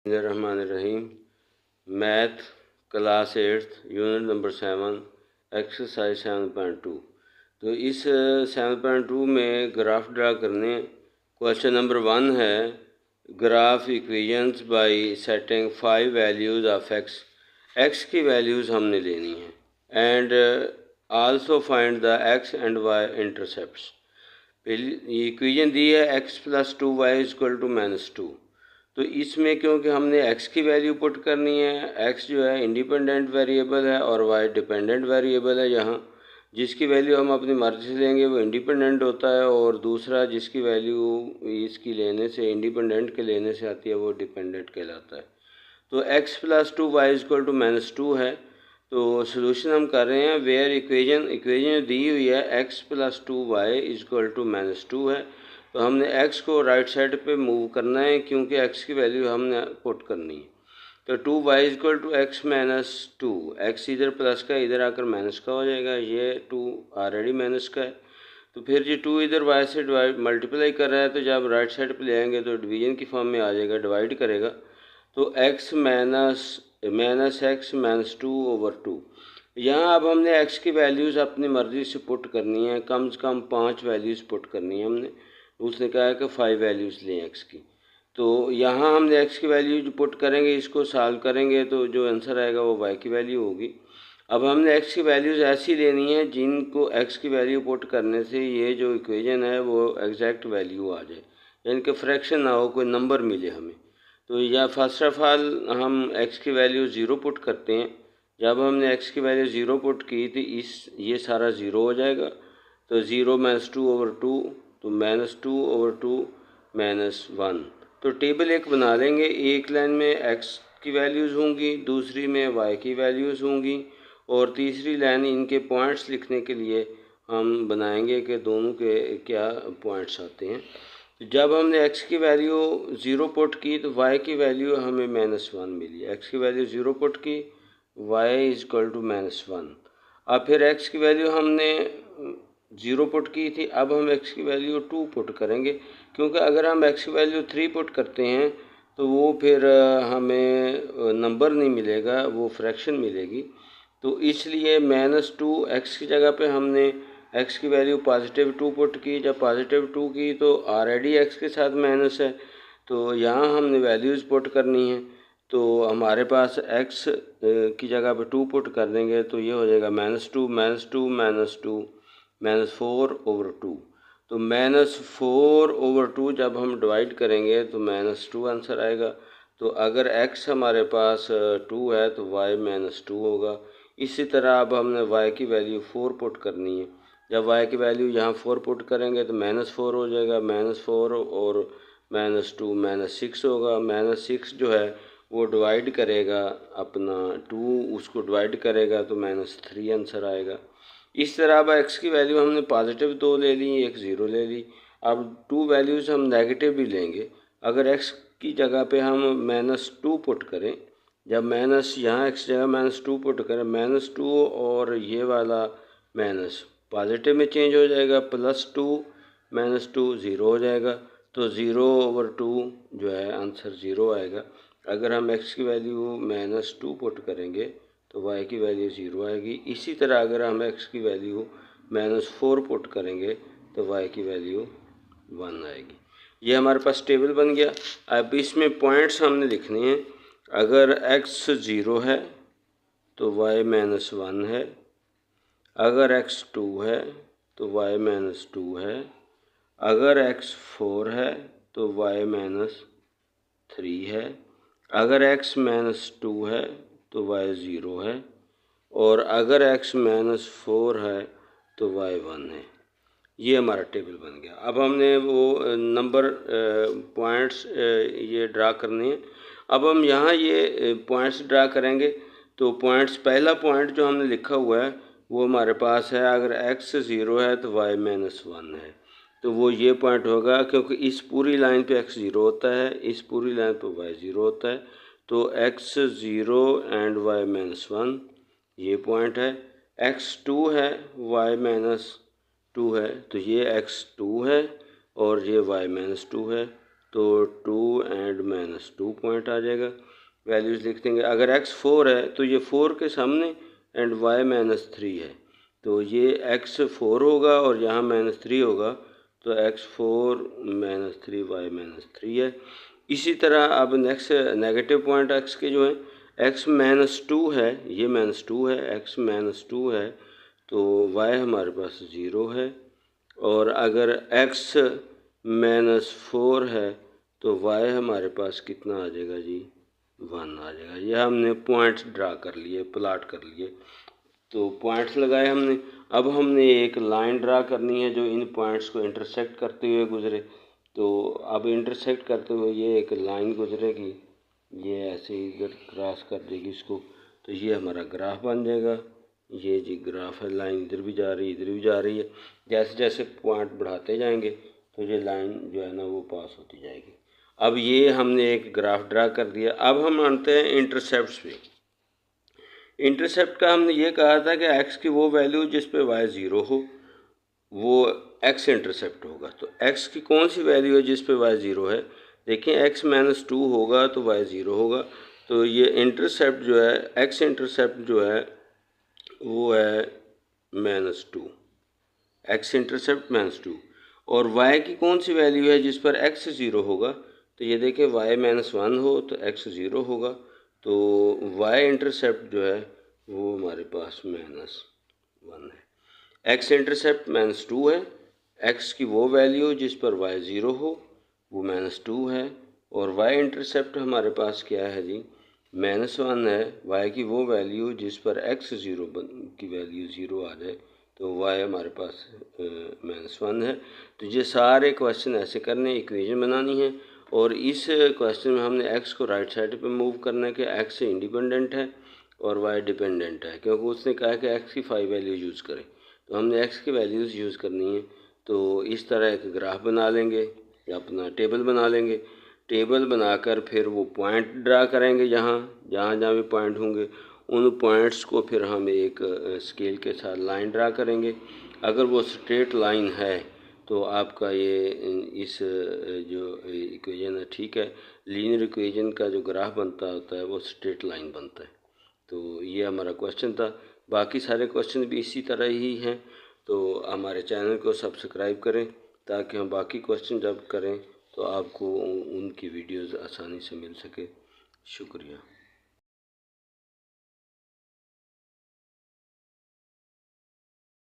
बिस्मिल्लाहिर्रहमानिर्रहीम। Math class 8 unit number 7 exercise 7.2। तो इस 7.2 में ग्राफ ड्रा करने। क्वेश्चन नंबर 1 है graph equations by setting 5 values of x की वैल्यूज़ हमने लेनी है and also find the x and y intercepts. पहली इक्वेशन दी है x + 2y = -2। तो इसमें क्योंकि हमने x की वैल्यू पुट करनी है, x जो है इंडिपेंडेंट वेरिएबल है और y डिपेंडेंट वेरिएबल है। यहाँ जिसकी वैल्यू हम अपनी मर्ज़ी से लेंगे वो इंडिपेंडेंट होता है और दूसरा जिसकी वैल्यू इसकी लेने से इंडिपेंडेंट के लेने से आती है वो डिपेंडेंट कहलाता है। तो x + 2y = -2 है। तो सोल्यूशन हम कर रहे हैं वेयर इक्वेशन दी हुई है x + 2y = -2 है। तो हमने x को राइट साइड पे मूव करना है क्योंकि x की वैल्यू हमने पुट करनी है। तो 2y = x - 2, x इधर प्लस का इधर आकर माइनस का हो जाएगा, ये 2 ऑलरेडी माइनस का है। तो फिर ये 2 इधर y से डिवाइड मल्टीप्लाई कर रहा है, तो जब राइट साइड पे ले आएंगे तो डिवीजन की फॉर्म में आ जाएगा, डिवाइड करेगा। तो x - x - 2/2। यहाँ अब हमने x की वैल्यूज़ अपनी मर्ज़ी से पुट करनी है, कम से कम 5 वैल्यूज़ पुट करनी है हमने। उसने कहा है कि 5 वैल्यूज़ लें x की। तो यहाँ हमने x की वैल्यू जो पुट करेंगे, इसको सॉल्व करेंगे तो जो आंसर आएगा वो y की वैल्यू होगी। अब हमने x की वैल्यूज़ ऐसी लेनी है जिनको x की वैल्यू पुट करने से ये जो इक्वेशन है वो एग्जैक्ट वैल्यू आ जाए, यानी कि फ्रैक्शन ना हो, कोई नंबर मिले हमें। तो या फर्स्ट ऑफ ऑल हम x की वैल्यू 0 पुट करते हैं। जब हमने x की वैल्यू 0 पुट की तो ये सारा 0 हो जाएगा। तो 0 - 2/2, तो -2/2 -1। तो टेबल एक बना लेंगे, एक लाइन में x की वैल्यूज़ होंगी, दूसरी में y की वैल्यूज़ होंगी और तीसरी लाइन इनके पॉइंट्स लिखने के लिए हम बनाएंगे कि दोनों के क्या पॉइंट्स आते हैं। जब हमने x की वैल्यू 0 पुट की तो y की वैल्यू हमें -1 मिली। x की वैल्यू 0 पुट की, y = -1। अब फिर x की वैल्यू हमने 0 पुट की थी, अब हम x की वैल्यू 2 पुट करेंगे क्योंकि अगर हम x की वैल्यू 3 पुट करते हैं तो वो फिर हमें नंबर नहीं मिलेगा, वो फ्रैक्शन मिलेगी। तो इसलिए -2 x की जगह पे हमने x की वैल्यू +2 पुट की। जब +2 की तो ऑलरेडी x के साथ माइनस है, तो यहाँ हमने वैल्यूज़ पुट करनी है। तो हमारे पास x की जगह पे 2 पुट कर देंगे तो ये हो जाएगा -2 -2 -2 -4/2। तो -4/2 जब हम डिवाइड करेंगे तो -2 आंसर आएगा। तो अगर x हमारे पास 2 है तो y -2 होगा। इसी तरह अब हमने y की वैल्यू 4 पुट करनी है। जब y की वैल्यू यहाँ 4 पुट करेंगे तो -4 हो जाएगा, -4 और -2 -6 होगा। -6 जो है वो डिवाइड करेगा अपना 2, उसको डिवाइड करेगा तो -3 आंसर आएगा। इस तरह अब x की वैल्यू हमने +2 ले ली, एक 0 ले ली। अब 2 वैल्यूज़ हम नेगेटिव भी लेंगे। अगर x की जगह पे हम -2 पुट करें, जब माइनस यहाँ x जगह -2 पुट करें, -2 और ये वाला माइनस पॉजिटिव में चेंज हो जाएगा, +2 -2 0 हो जाएगा। तो 0/2 जो है आंसर 0 आएगा। अगर हम x की वैल्यू -2 पुट करेंगे तो y की वैल्यू 0 आएगी। इसी तरह अगर हम x की वैल्यू -4 पुट करेंगे तो y की वैल्यू 1 आएगी। ये हमारे पास टेबल बन गया। अब इसमें पॉइंट्स हमने लिखने हैं। अगर x 0 है तो y -1 है, अगर x 2 है तो y -2 है, अगर x 4 है तो y -3 है, अगर x -2 है तो y 0 है और अगर x -4 है तो y 1 है। ये हमारा टेबल बन गया। अब हमने वो नंबर पॉइंट्स ये ड्रा करने हैं। अब हम यहाँ ये पॉइंट्स ड्रा करेंगे। तो पॉइंट्स, पहला पॉइंट जो हमने लिखा हुआ है वो हमारे पास है, अगर x 0 है तो y -1 है। तो वो ये पॉइंट होगा क्योंकि इस पूरी लाइन पे x 0 होता है, इस पूरी लाइन पे y 0 होता है। तो x 0 एंड y -1 ये पॉइंट है। x 2 है, y -2 है, तो ये x 2 है और ये y -2 है। तो 2 एंड -2 पॉइंट आ जाएगा। वैल्यूज़ लिख देंगे। अगर x 4 है तो ये 4 के सामने एंड y -3 है, तो ये x 4 होगा और यहाँ -3 होगा, तो x 4 -3 y -3 है। इसी तरह अब नेक्स्ट नेगेटिव पॉइंट x के जो है x -2 है, ये -2 है, x -2 है, तो y हमारे पास 0 है। और अगर x -4 है तो y हमारे पास कितना आ जाएगा जी, 1 आ जाएगा। ये हमने पॉइंट्स ड्रा कर लिए, प्लाट कर लिए, तो पॉइंट्स लगाए हमने। अब हमने एक लाइन ड्रा करनी है जो इन पॉइंट्स को इंटरसेक्ट करते हुए गुजरे। तो अब इंटरसेक्ट करते हुए ये एक लाइन गुजरेगी, ये ऐसे इधर क्रॉस कर देगी इसको, तो ये हमारा ग्राफ बन जाएगा। ये जी ग्राफ है, लाइन इधर भी जा रही है, इधर भी जा रही है। जैसे जैसे पॉइंट बढ़ाते जाएंगे तो ये लाइन जो है ना वो पास होती जाएगी। अब ये हमने एक ग्राफ ड्रा कर दिया। अब हम आते हैं इंटरसेप्ट्स पे। इंटरसेप्ट का हमने ये कहा था कि x की वो वैल्यू जिस पे y 0 हो वो x इंटरसेप्ट होगा। तो x की कौन सी वैल्यू है जिस पे y 0 है? देखिए x -2 होगा तो y 0 होगा, तो ये इंटरसेप्ट जो है, x इंटरसेप्ट जो है वो है -2, x इंटरसेप्ट -2। और y की कौन सी वैल्यू है जिस पर x 0 होगा? तो ये देखें y -1 हो तो x 0 होगा, तो y इंटरसेप्ट जो है वो हमारे पास -1 है। x इंटरसेप्ट -2 है, x की वो वैल्यू जिस पर y 0 हो वो -2 है, और y इंटरसेप्ट हमारे पास क्या है जी, -1 है। y की वो वैल्यू जिस पर x 0 की वैल्यू 0 आ जाए, तो y हमारे पास -1 है। तो ये सारे क्वेश्चन ऐसे करने, इक्वेशन बनानी है, और इस क्वेश्चन में हमने x को राइट साइड पे मूव करना है कि x से इंडिपेंडेंट है और y डिपेंडेंट है, क्योंकि उसने कहा कि x की 5 वैल्यू यूज़ करें, तो हमने x की वैल्यूज़ यूज़ करनी है। तो इस तरह एक ग्राफ बना लेंगे या अपना टेबल बना लेंगे। टेबल बनाकर फिर वो पॉइंट ड्रा करेंगे, जहाँ जहाँ भी पॉइंट होंगे उन पॉइंट्स को फिर हम एक स्केल के साथ लाइन ड्रा करेंगे। अगर वो स्ट्रेट लाइन है तो आपका ये इस जो इक्वेशन है ठीक है, लीनियर इक्वेशन का जो ग्राफ बनता होता है वो स्ट्रेट लाइन बनता है। तो ये हमारा क्वेश्चन था। बाकी सारे क्वेश्चन भी इसी तरह ही हैं, तो हमारे चैनल को सब्सक्राइब करें ताकि हम बाकी क्वेश्चन जब करें तो आपको उनकी वीडियोज़ आसानी से मिल सके। शुक्रिया।